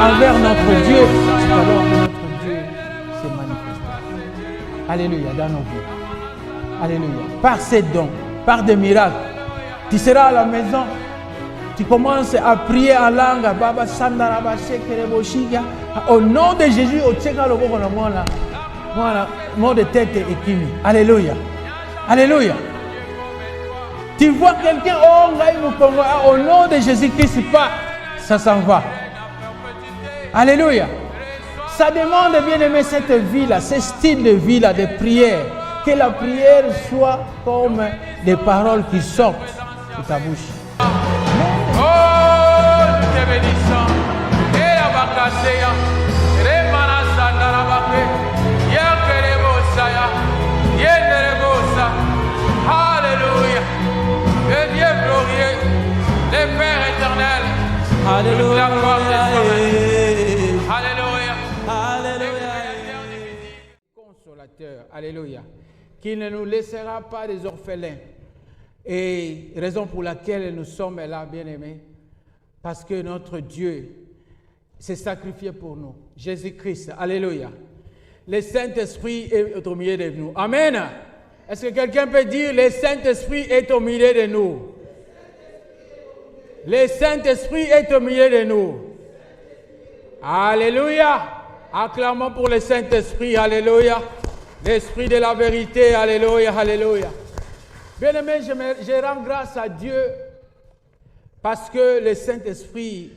envers notre Dieu, c'est alors que notre Dieu se manifeste. Alléluia, dans nos vies. Alléluia. Par ces dons, par des miracles, tu seras à la maison, tu commences à prier en langue, Baba Sandaraba Shekereboshika, au nom de Jésus, au Tcheka Lobo, mot de tête et kimi. Alléluia. Alléluia. Tu vois quelqu'un, au nom de Jésus-Christ, pas, ça s'en va. Alléluia. Ça demande, bien aimé, cette vie-là, ce style de vie-là, de prière. Que la prière soit comme des paroles qui sortent de ta bouche. Oh, nous te bénissons. Et la Bakaseya, Remana Sandarabake, Yakerebosaya, Yenderebosa. Alléluia. Le Dieu glorieux, le Père éternel. Alléluia. La gloire de Alléluia. Alléluia. Consolateur. Alléluia. Qui ne nous laissera pas des orphelins. Et raison pour laquelle nous sommes là, bien-aimés, parce que notre Dieu s'est sacrifié pour nous. Jésus-Christ, alléluia. Le Saint-Esprit est au milieu de nous. Amen. Est-ce que quelqu'un peut dire, le Saint-Esprit est au milieu de nous? Le Saint-Esprit est au milieu de nous. Alléluia. Acclamons pour le Saint-Esprit, alléluia. L'Esprit de la vérité, alléluia, alléluia. Bien-aimé, je rends grâce à Dieu parce que le Saint-Esprit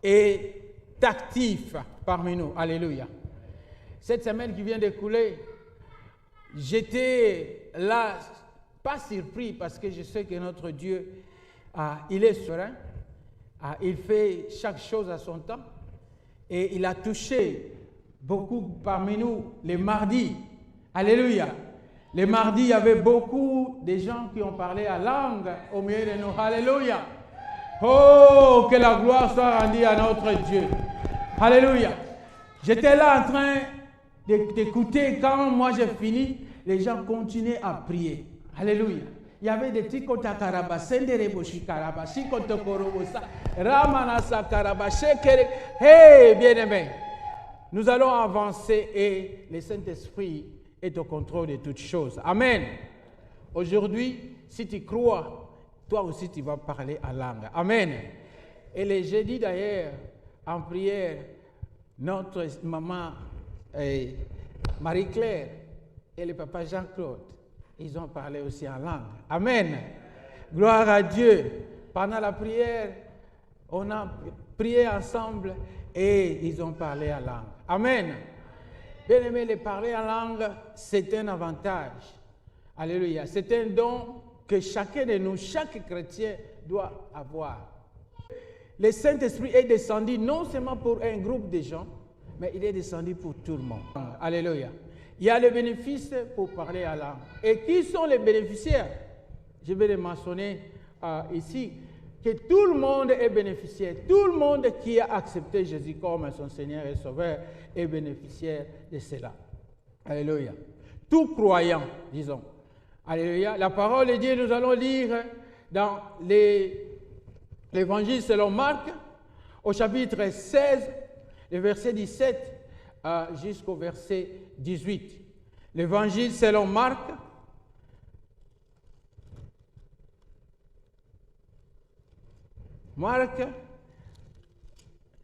est actif parmi nous. Alléluia. Cette semaine qui vient d'écouler, j'étais là, pas surpris parce que je sais que notre Dieu, il est serein, il fait chaque chose à son temps et il a touché beaucoup parmi nous les mardis. Alléluia. Les mardis, il y avait beaucoup de gens qui ont parlé à langue au milieu de nous. Alléluia. Oh, que la gloire soit rendue à notre Dieu. Alléluia. J'étais là en train d'écouter. Quand moi j'ai fini, les gens continuaient à prier. Alléluia. Il y avait des tikota karaba, sendereboshi karaba, shikoto korobosa, ramanasa karaba, shekere. Hey, bien-aimés, nous allons avancer et le Saint-Esprit est au contrôle de toutes choses. Amen. Aujourd'hui, si tu crois, toi aussi tu vas parler en langue. Amen. Et le jeudi d'ailleurs, en prière, notre maman Marie-Claire et le papa Jean-Claude, ils ont parlé aussi en langue. Amen. Gloire à Dieu. Pendant la prière, on a prié ensemble et ils ont parlé en langue. Amen. Bien aimé, le parler en langue, c'est un avantage. Alléluia. C'est un don que chacun de nous, chaque chrétien doit avoir. Le Saint-Esprit est descendu non seulement pour un groupe de gens, mais il est descendu pour tout le monde. Alléluia. Il y a les bénéfices pour parler en langue. Et qui sont les bénéficiaires? Je vais les mentionner ici. Que tout le monde est bénéficiaire. Tout le monde qui a accepté Jésus comme son Seigneur et Sauveur est bénéficiaire de cela. Alléluia. Tout croyant, disons. Alléluia. La parole de Dieu, nous allons lire dans l'Évangile selon Marc, au chapitre 16, le verset 17 jusqu'au verset 18. L'Évangile selon Marc,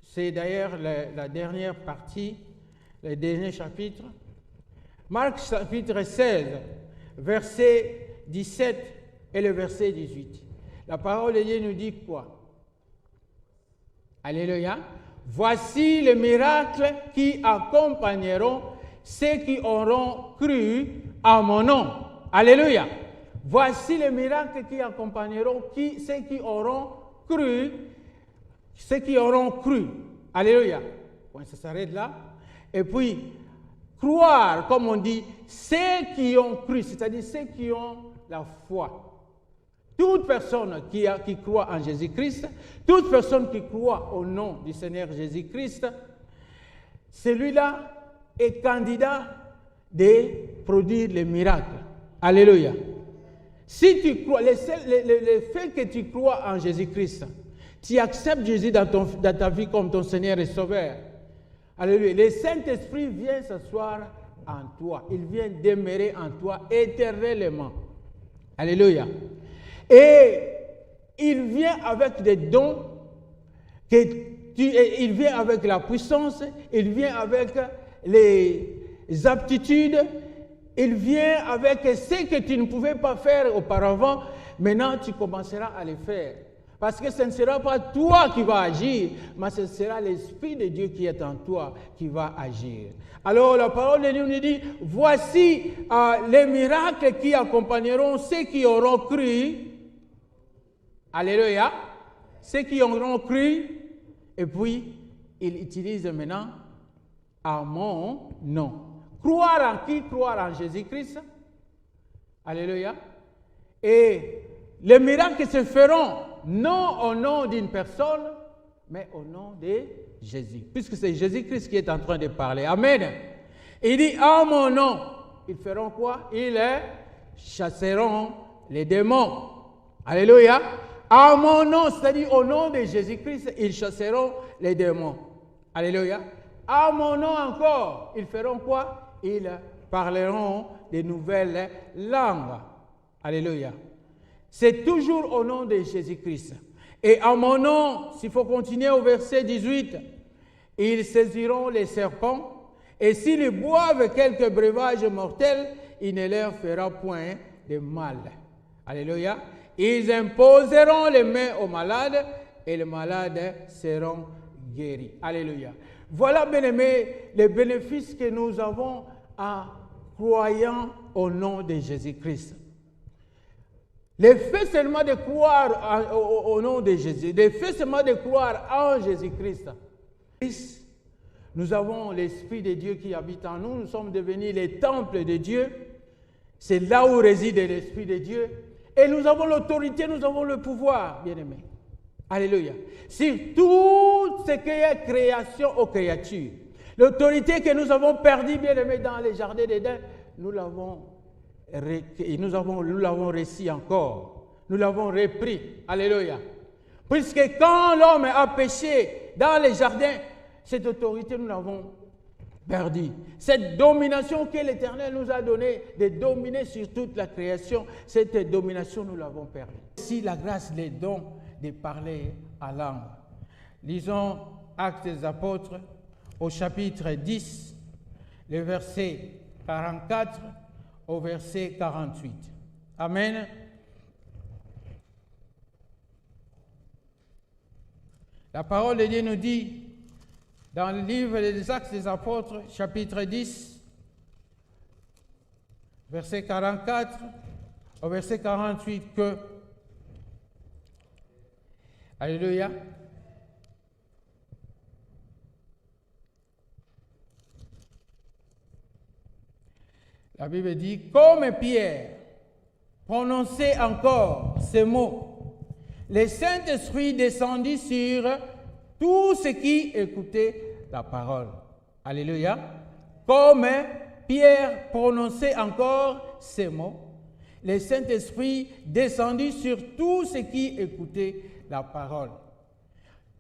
c'est d'ailleurs la dernière partie, le dernier chapitre. Marc chapitre 16, verset 17 et le verset 18. La parole de Dieu nous dit quoi? Alléluia. Voici les miracles qui accompagneront ceux qui auront cru à mon nom. Alléluia. Voici les miracles qui accompagneront ceux qui auront cru. Alléluia. Bon, ça s'arrête là. Et puis, croire, comme on dit, ceux qui ont cru, c'est-à-dire ceux qui ont la foi. Toute personne qui croit en Jésus-Christ, toute personne qui croit au nom du Seigneur Jésus-Christ, celui-là est candidat de produire les miracles. Alléluia. Si tu crois, le fait que tu crois en Jésus-Christ tu acceptes Jésus dans ta vie comme ton Seigneur et Sauveur. Alléluia. Le Saint-Esprit vient s'asseoir en toi. Il vient demeurer en toi éternellement. Alléluia. Et il vient avec des dons, il vient avec la puissance, il vient avec les aptitudes, il vient avec ce que tu ne pouvais pas faire auparavant. Maintenant, tu commenceras à le faire. Parce que ce ne sera pas toi qui vas agir, mais ce sera l'Esprit de Dieu qui est en toi qui va agir. Alors la parole de Dieu nous dit, voici les miracles qui accompagneront ceux qui auront cru. Alléluia. Ceux qui auront cru. Et puis, il utilise maintenant à mon nom. Croire en qui? Croire en Jésus-Christ. Alléluia. Et les miracles se feront non au nom d'une personne, mais au nom de Jésus. Puisque c'est Jésus-Christ qui est en train de parler. Amen. Il dit, en mon nom, ils feront quoi? Ils chasseront les démons. Alléluia. En mon nom, c'est-à-dire au nom de Jésus-Christ, ils chasseront les démons. Alléluia. En mon nom encore, ils feront quoi? Ils parleront de nouvelles langues. Alléluia. C'est toujours au nom de Jésus-Christ. Et en mon nom, s'il faut continuer au verset 18, ils saisiront les serpents, et s'ils boivent quelques breuvages mortels, il ne leur fera point de mal. Alléluia. Ils imposeront les mains aux malades, et les malades seront guéris. Alléluia. Voilà, bien-aimés, les bénéfices que nous avons en croyant au nom de Jésus-Christ. Le fait seulement de croire au nom de Jésus, le fait seulement de croire en Jésus-Christ, nous avons l'Esprit de Dieu qui habite en nous, nous sommes devenus les temples de Dieu, c'est là où réside l'Esprit de Dieu, et nous avons l'autorité, nous avons le pouvoir, bien-aimés. Alléluia. Sur tout ce qui est création aux créatures, l'autorité que nous avons perdue, bien-aimés, dans les jardins d'Éden, nous l'avons réussi encore. Nous l'avons repris. Alléluia. Puisque quand l'homme a péché dans les jardins, cette autorité, nous l'avons perdue. Cette domination que l'Éternel nous a donnée de dominer sur toute la création, cette domination, nous l'avons perdue. Si la grâce les donne de parler à langue. Lisons Actes des Apôtres au chapitre 10, le verset 44 au verset 48. Amen. La parole de Dieu nous dit, dans le livre des Actes des Apôtres, chapitre 10, verset 44 au verset 48, que, alléluia, la Bible dit, comme Pierre prononçait encore ces mots, le Saint-Esprit descendit sur tous ceux qui écoutaient la parole. Alléluia. Comme Pierre prononçait encore ces mots, le Saint-Esprit descendit sur tous ceux qui écoutaient la parole.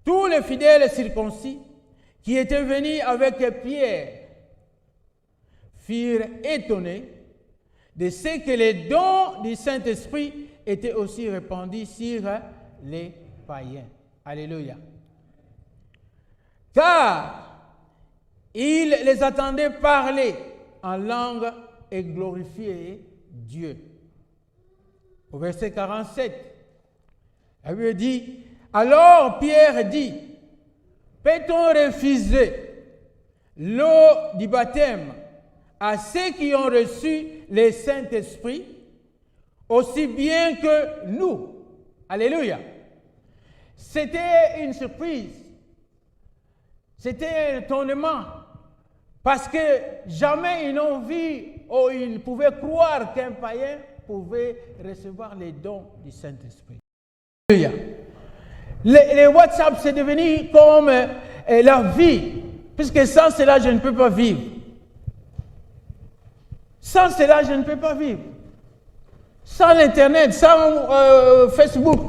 Tous les fidèles circoncis qui étaient venus avec Pierre furent étonnés de ce que les dons du Saint-Esprit étaient aussi répandus sur les païens. Alléluia. Car ils les attendaient parler en langue et glorifier Dieu. Au verset 47, la Bible dit, alors Pierre dit, peut-on refuser l'eau du baptême à ceux qui ont reçu le Saint-Esprit, aussi bien que nous? Alléluia. C'était une surprise. C'était un étonnement. Parce que jamais ils n'ont vu ou ils pouvaient croire qu'un païen pouvait recevoir les dons du Saint-Esprit. Alléluia. Les WhatsApp, c'est devenu comme la vie. Puisque sans cela, je ne peux pas vivre. Sans cela, je ne peux pas vivre. Sans l'Internet, sans Facebook,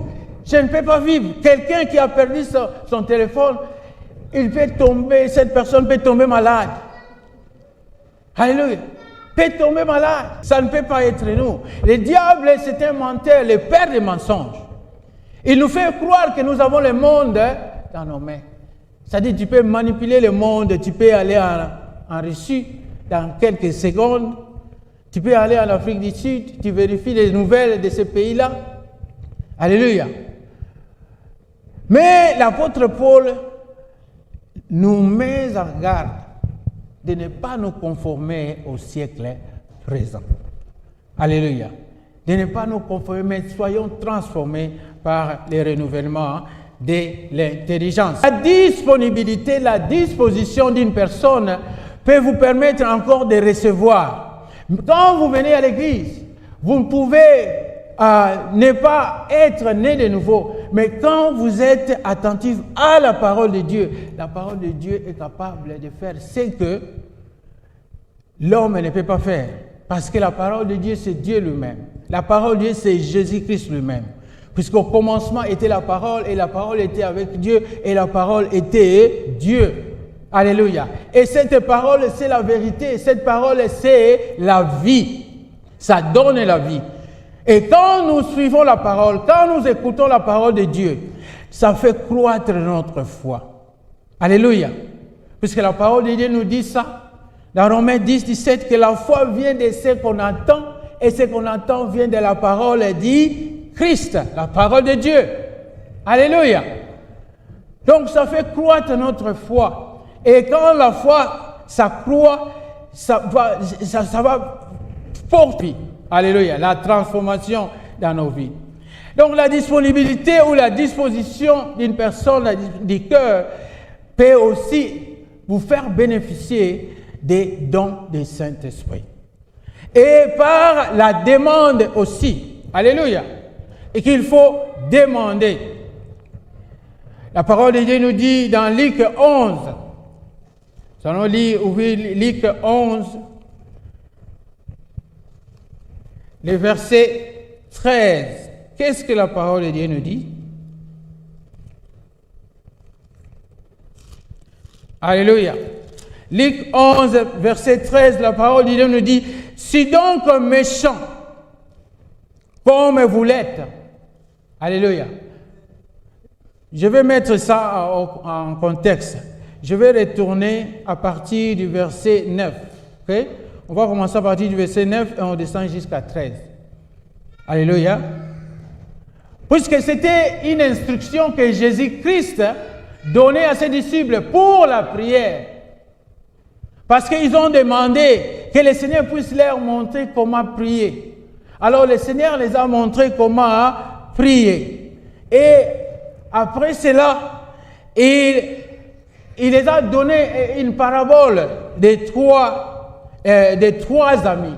Je ne peux pas vivre. Quelqu'un qui a perdu son téléphone, il peut tomber, cette personne peut tomber malade. Alléluia. Peut tomber malade. Ça ne peut pas être nous. Le diable, c'est un menteur, le père des mensonges. Il nous fait croire que nous avons le monde dans nos mains. C'est-à-dire, tu peux manipuler le monde, tu peux aller en Russie dans quelques secondes, tu peux aller en Afrique du Sud, tu vérifies les nouvelles de ce pays-là. Alléluia. Mais l'apôtre Paul nous met en garde de ne pas nous conformer au siècle présent. Alléluia. De ne pas nous conformer, mais soyons transformés par le renouvellement de l'intelligence. La disponibilité, la disposition d'une personne peut vous permettre encore de recevoir. Quand vous venez à l'église, vous ne pouvez ne pas être né de nouveau, mais quand vous êtes attentif à la parole de Dieu, la parole de Dieu est capable de faire ce que l'homme ne peut pas faire. Parce que la parole de Dieu, c'est Dieu lui-même. La parole de Dieu, c'est Jésus-Christ lui-même. Puisqu'au commencement était la parole, et la parole était avec Dieu, et la parole était Dieu. Alléluia. Et cette parole, c'est la vérité. Cette parole, c'est la vie. Ça donne la vie. Et quand nous suivons la parole, quand nous écoutons la parole de Dieu, ça fait croître notre foi. Alléluia. Puisque la parole de Dieu nous dit ça, dans Romains 10, 17, que la foi vient de ce qu'on entend, et ce qu'on entend vient de la parole dit Christ, la parole de Dieu. Alléluia. Donc ça fait croître notre foi. Et quand la foi s'accroît, ça va porter, alléluia, la transformation dans nos vies. Donc la disponibilité ou la disposition d'une personne du cœur peut aussi vous faire bénéficier des dons du Saint-Esprit. Et par la demande aussi. Alléluia. Et qu'il faut demander. La parole de Dieu nous dit dans Luc 11. Nous allons lire Luc 11, le verset 13. Qu'est-ce que la parole de Dieu nous dit? Alléluia. Luc 11, verset 13, la parole de Dieu nous dit, « Si donc méchants, comme vous l'êtes, » Alléluia. Je vais mettre ça en contexte. Je vais retourner à partir du verset 9. Okay? On va commencer à partir du verset 9 et on descend jusqu'à 13. Alléluia. Puisque c'était une instruction que Jésus-Christ donnait à ses disciples pour la prière. Parce qu'ils ont demandé que le Seigneur puisse leur montrer comment prier. Alors le Seigneur les a montré comment prier. Et après cela, il les a donné une parabole des trois amis.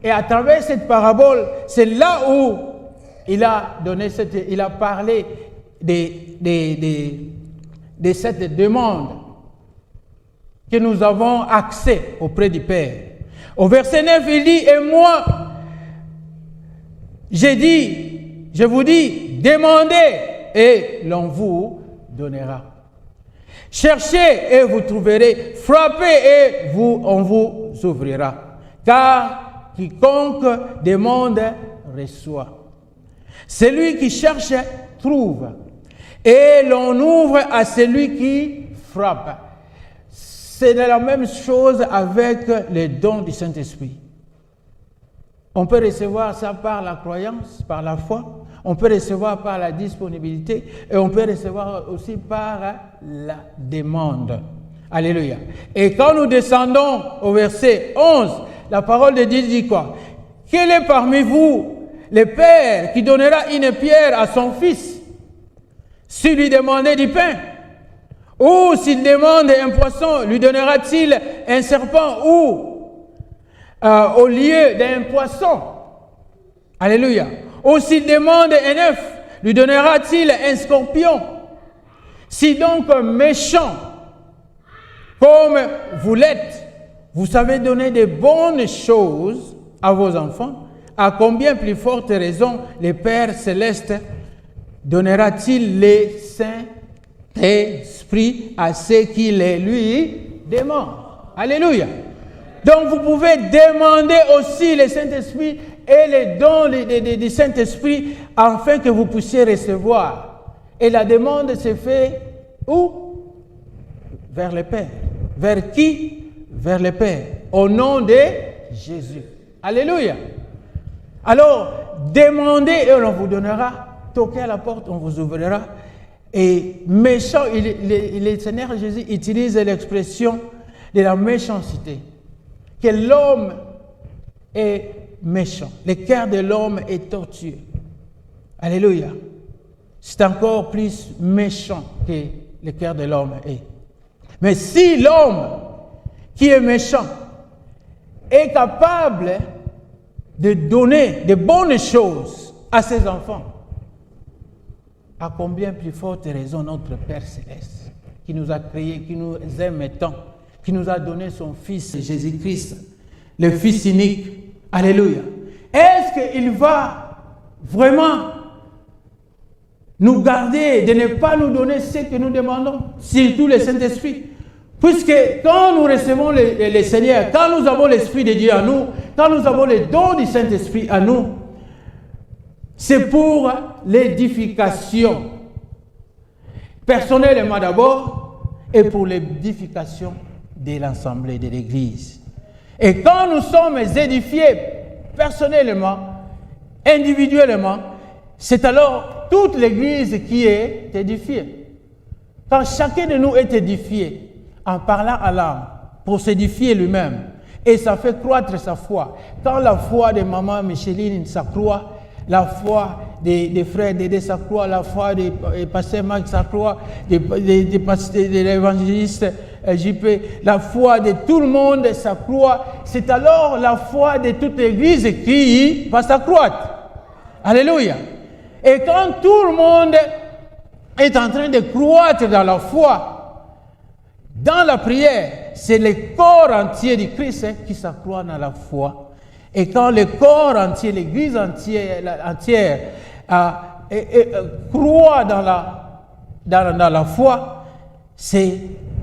Et à travers cette parabole, c'est là où il a parlé de cette demande que nous avons accès auprès du Père. Au verset 9, il dit, « Et moi, je vous dis, demandez et l'on vous donnera. Cherchez et vous trouverez, frappez et on vous ouvrira. Car quiconque demande reçoit. Celui qui cherche trouve. Et l'on ouvre à celui qui frappe. » C'est la même chose avec les dons du Saint-Esprit. On peut recevoir ça par la croyance, par la foi. On peut recevoir par la disponibilité. Et on peut recevoir aussi par la demande. Alléluia. Et quand nous descendons au verset 11, la parole de Dieu dit quoi? Quel est parmi vous le père qui donnera une pierre à son fils s'il lui demandait du pain? Ou s'il demande un poisson, lui donnera-t-il un serpent? Ou au lieu d'un poisson? Alléluia. Ou s'il demande un œuf, lui donnera-t-il un scorpion? Si donc méchant, comme vous l'êtes, vous savez donner de bonnes choses à vos enfants, à combien plus forte raison le Père céleste donnera-t-il le Saint-Esprit à ceux qui les lui demandent? Alléluia. Donc vous pouvez demander aussi le Saint-Esprit et les dons du Saint-Esprit afin que vous puissiez recevoir. Et la demande se fait où? Vers le Père. Vers qui? Vers le Père. Au nom de Jésus. Alléluia. Alors, demandez et on vous donnera. Toquez à la porte, on vous ouvrira. Et méchant, le Seigneur Jésus utilise l'expression de la méchanceté. Que l'homme est méchant. Le cœur de l'homme est tortueux. Alléluia. C'est encore plus méchant que le cœur de l'homme est. Mais si l'homme qui est méchant est capable de donner de bonnes choses à ses enfants, à combien plus forte raison notre Père Céleste, qui nous a créés, qui nous aime tant, qui nous a donné son Fils Jésus-Christ, le Fils unique. Alléluia. Est-ce qu'il va vraiment nous garder de ne pas nous donner ce que nous demandons, surtout le Saint-Esprit? Puisque quand nous recevons le Seigneur, quand nous avons l'Esprit de Dieu à nous, quand nous avons les dons du Saint-Esprit à nous, c'est pour l'édification. Personnellement d'abord, et pour l'édification de l'Assemblée de l'Église. Et quand nous sommes édifiés personnellement, individuellement, c'est alors toute l'Église qui est édifiée. Quand chacun de nous est édifié, en parlant à l'âme, pour s'édifier lui-même, et ça fait croître sa foi. Quand la foi de maman Micheline s'accroît, la foi des frères Dédé s'accroît, la foi des pasteurs Marc s'accroît, de l'évangéliste JP, la foi de tout le monde s'accroît, c'est alors la foi de toute l'Église qui va s'accroître. Alléluia. Et quand tout le monde est en train de croître dans la foi, dans la prière, c'est le corps entier du Christ qui s'accroît dans la foi. Et quand le corps entier, l'Église entière croît dans la foi, c'est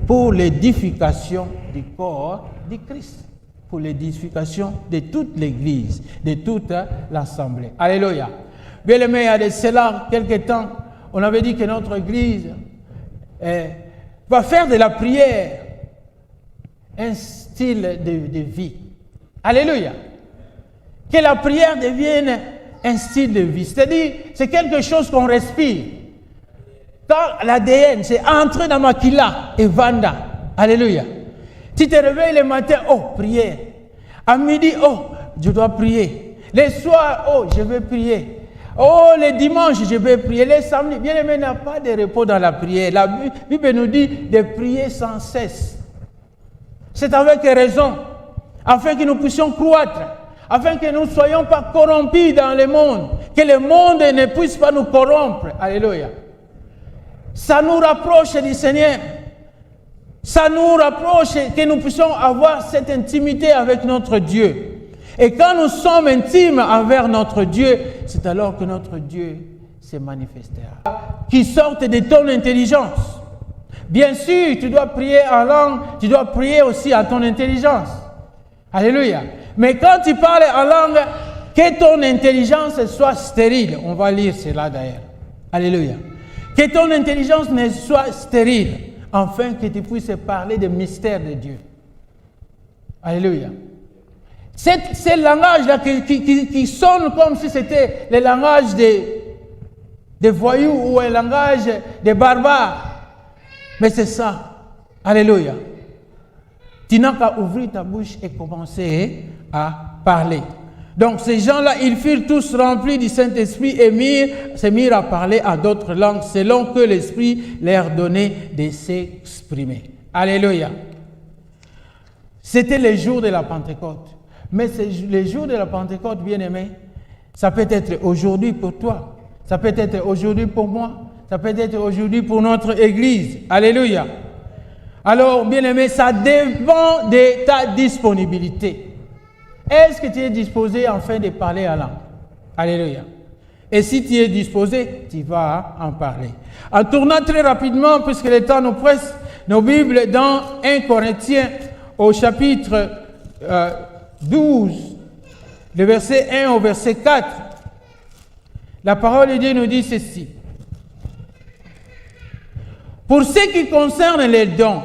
pour l'édification du corps du Christ, pour l'édification de toute l'Église, de toute l'Assemblée. Alléluia. Bien aimé, il y a de cela quelques temps, on avait dit que notre Église va faire de la prière un style de vie. Alléluia. Que la prière devienne un style de vie. C'est-à-dire, c'est quelque chose qu'on respire. Quand l'ADN, c'est entrer dans Makila et Vanda. Alléluia. Tu te réveilles le matin, oh, prière. À midi, oh, je dois prier. Le soir, oh, je vais prier. Oh, les dimanches, je vais prier. Les samedis, bien aimé, il n'y a pas de repos dans la prière. La Bible nous dit de prier sans cesse. C'est avec raison, afin que nous puissions croître, afin que nous ne soyons pas corrompus dans le monde, que le monde ne puisse pas nous corrompre. Alléluia. Ça nous rapproche du Seigneur. Ça nous rapproche que nous puissions avoir cette intimité avec notre Dieu. Et quand nous sommes intimes envers notre Dieu, c'est alors que notre Dieu se manifestera. Qui sorte de ton intelligence. Bien sûr, tu dois prier en langue, tu dois prier aussi à ton intelligence. Alléluia. Mais quand tu parles en langue, que ton intelligence soit stérile. On va lire cela d'ailleurs. Alléluia. Que ton intelligence ne soit stérile, afin que tu puisses parler des mystères de Dieu. Alléluia. C'est le langage-là qui sonne comme si c'était le langage des voyous ou le langage des barbares. Mais c'est ça. Alléluia. Tu n'as qu'à ouvrir ta bouche et commencer à parler. Donc ces gens-là, ils furent tous remplis du Saint-Esprit et se mirent à parler à d'autres langues selon que l'Esprit leur donnait de s'exprimer. Alléluia. C'était le jour de la Pentecôte. Mais le jour de la Pentecôte, bien aimé, ça peut être aujourd'hui pour toi. Ça peut être aujourd'hui pour moi. Ça peut être aujourd'hui pour notre Église. Alléluia. Alors, bien aimé, ça dépend de ta disponibilité. Est-ce que tu es disposé enfin de parler à langue? Alléluia. Et si tu es disposé, tu vas en parler. En tournant très rapidement, puisque le temps nous presse, nos Bibles dans 1 Corinthiens au chapitre 12, le verset 1 au verset 4, la parole de Dieu nous dit ceci. Pour ce qui concerne les dons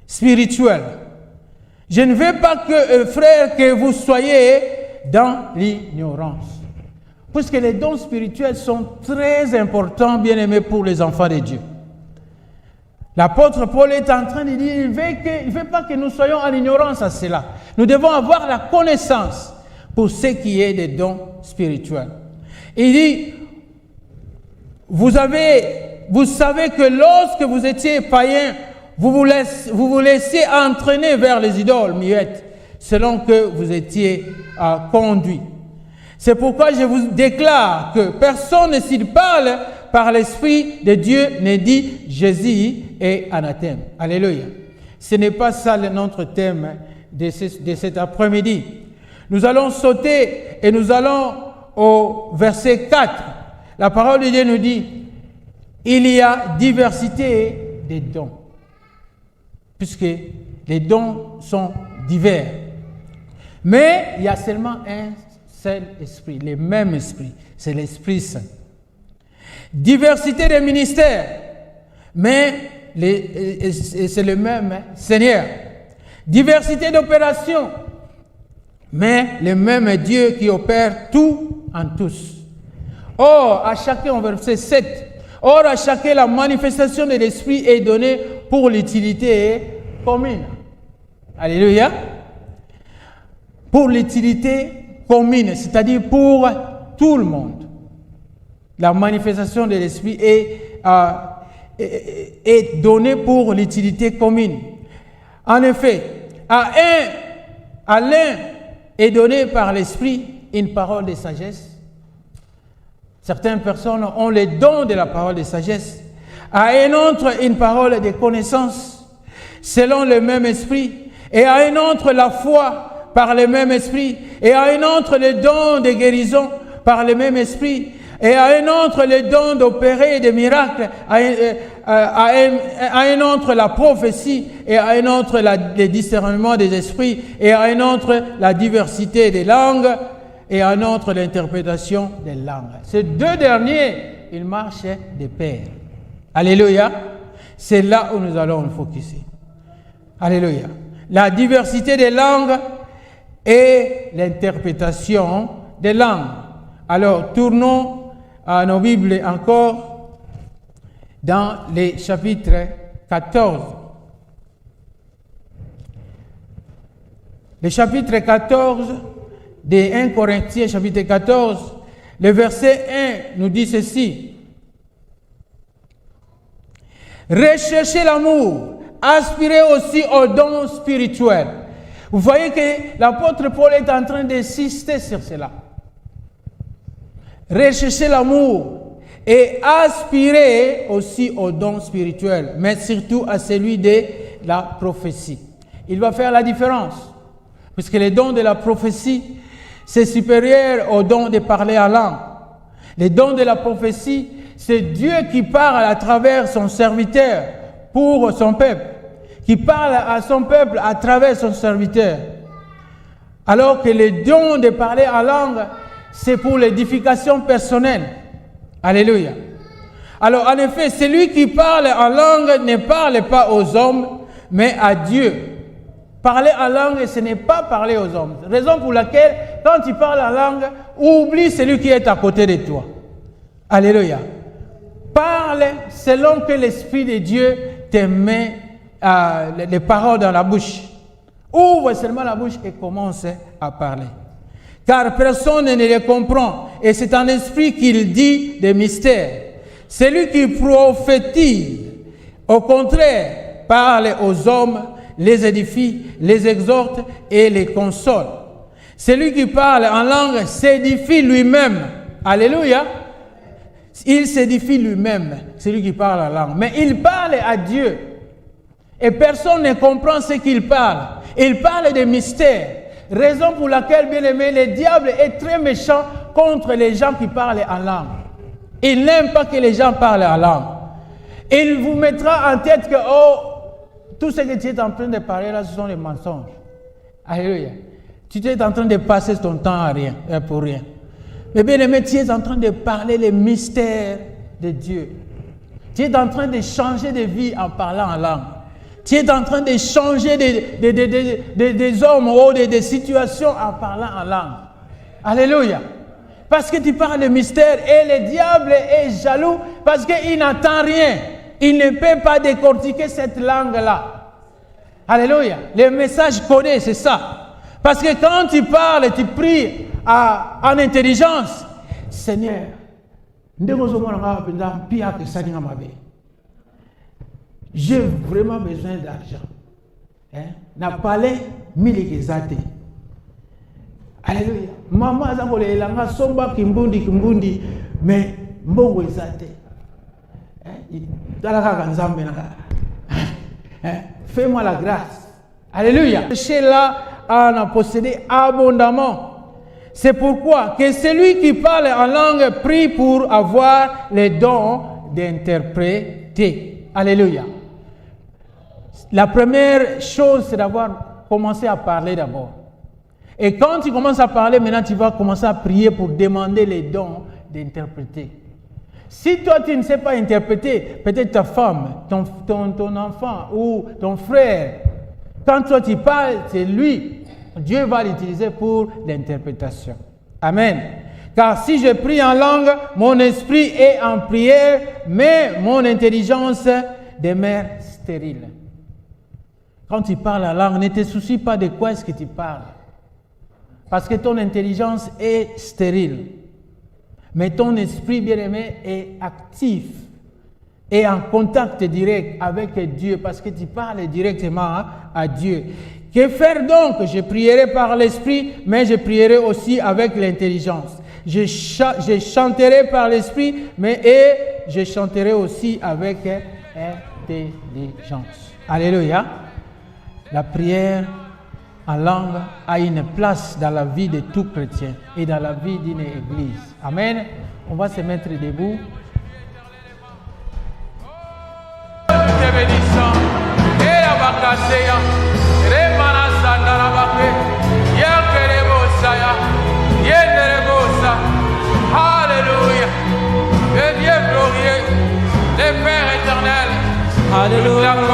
spirituels, je ne veux pas que, frères, que vous soyez dans l'ignorance. Puisque les dons spirituels sont très importants, bien aimés, pour les enfants de Dieu. L'apôtre Paul est en train de dire, il ne veut pas que nous soyons en ignorance à cela. Nous devons avoir la connaissance pour ce qui est des dons spirituels. Il dit, vous savez que lorsque vous étiez païens, vous vous laissiez entraîner vers les idoles muettes, selon que vous étiez conduits. C'est pourquoi je vous déclare que personne, s'il parle par l'Esprit de Dieu, ne dit Jésus est anathème. Alléluia. Ce n'est pas ça notre thème de cet après-midi. Nous allons sauter et nous allons au verset 4. La parole de Dieu nous dit, il y a diversité des dons, puisque les dons sont divers. Mais il y a seulement un seul esprit, le même esprit, c'est l'Esprit Saint. Diversité des ministères, mais c'est le même Seigneur. Diversité d'opérations, mais le même Dieu qui opère tout en tous. Or, à chacun, au verset 7, or à chacun la manifestation de l'Esprit est donnée pour l'utilité commune. Alléluia. Pour l'utilité commune, c'est-à-dire pour tout le monde. La manifestation de l'Esprit est donnée pour l'utilité commune. En effet, à l'un est donnée par l'Esprit une parole de sagesse. Certaines personnes ont le don de la parole de sagesse. À un autre, une parole de connaissance, selon le même Esprit. Et à un autre, la foi par le même Esprit. Et à un autre, le don de guérison par le même Esprit. Et à un autre, le don d'opérer des miracles. À un autre, la prophétie. Et à un autre, le discernement des esprits. Et à un autre, la diversité des langues. Et à un autre, l'interprétation des langues. Ces deux derniers, ils marchent de pair. Alléluia. C'est là où nous allons nous focuser. Alléluia. La diversité des langues et l'interprétation des langues. Alors, tournons à nos Bibles encore dans les chapitres 14. Le chapitre 14 de 1 Corinthiens, chapitre 14, le verset 1 nous dit ceci. Recherchez l'amour, aspirez aussi aux dons spirituels. Vous voyez que l'apôtre Paul est en train d'insister sur cela. Recherchez l'amour et aspirez aussi aux dons spirituels, mais surtout à celui de la prophétie. Il va faire la différence, puisque les dons de la prophétie, c'est supérieur aux dons de parler en langue. Les dons de la prophétie, c'est Dieu qui parle à travers son serviteur pour son peuple, qui parle à son peuple à travers son serviteur. Alors que les dons de parler en langue, c'est pour l'édification personnelle. Alléluia. Alors, en effet, celui qui parle en langue ne parle pas aux hommes, mais à Dieu. Parler en langue, ce n'est pas parler aux hommes. Raison pour laquelle, quand tu parles en langue, oublie celui qui est à côté de toi. Alléluia. Parle selon que l'Esprit de Dieu te met les paroles dans la bouche. Ouvre seulement la bouche et commence à parler. Car personne ne les comprend. Et c'est en esprit qu'il dit des mystères. Celui qui prophétise, au contraire, parle aux hommes, les édifie, les exhorte et les console. Celui qui parle en langue s'édifie lui-même. Alléluia. Il s'édifie lui-même, celui qui parle en langue. Mais il parle à Dieu. Et personne ne comprend ce qu'il parle. Il parle des mystères. Raison pour laquelle, bien aimé, le diable est très méchant contre les gens qui parlent en langue. Il n'aime pas que les gens parlent en langue. Il vous mettra en tête que, tout ce que tu es en train de parler là, ce sont des mensonges. Alléluia. Tu es en train de passer ton temps à rien, pour rien. Mais bien aimé, tu es en train de parler les mystères de Dieu. Tu es en train de changer de vie en parlant en langue. Tu es en train de changer des hommes ou des situations en parlant en langue. Alléluia. Parce que tu parles de mystère et le diable est jaloux parce qu'il n'entend rien. Il ne peut pas décortiquer cette langue-là. Alléluia. Le message codé, c'est ça. Parce que quand tu parles, tu pries en intelligence. Seigneur, j'ai vraiment besoin d'argent. N'a pas les miliki. Alléluia. Maman azangole elanga somba kimbundi mais mbongo ezate. Fais-moi la grâce. Alléluia. Chez là on a possédé abondamment. C'est pourquoi que celui qui parle en langue prie pour avoir les dons d'interpréter. Alléluia. La première chose, c'est d'avoir commencé à parler d'abord. Et quand tu commences à parler, maintenant tu vas commencer à prier pour demander les dons d'interpréter. Si toi tu ne sais pas interpréter, peut-être ta femme, ton enfant ou ton frère, quand toi tu parles, c'est lui. Dieu va l'utiliser pour l'interprétation. Amen. Car si je prie en langue, mon esprit est en prière, mais mon intelligence demeure stérile. Quand tu parles en langue, ne te soucie pas de quoi est-ce que tu parles. Parce que ton intelligence est stérile. Mais ton esprit, bien-aimé, est actif et en contact direct avec Dieu parce que tu parles directement à Dieu. Que faire donc? Je prierai par l'esprit, mais je prierai aussi avec l'intelligence. Je chanterai par l'esprit, et je chanterai aussi avec intelligence. Alléluia. La prière en langue a une place dans la vie de tout chrétien et dans la vie d'une église. Amen. On va se mettre debout. Alléluia.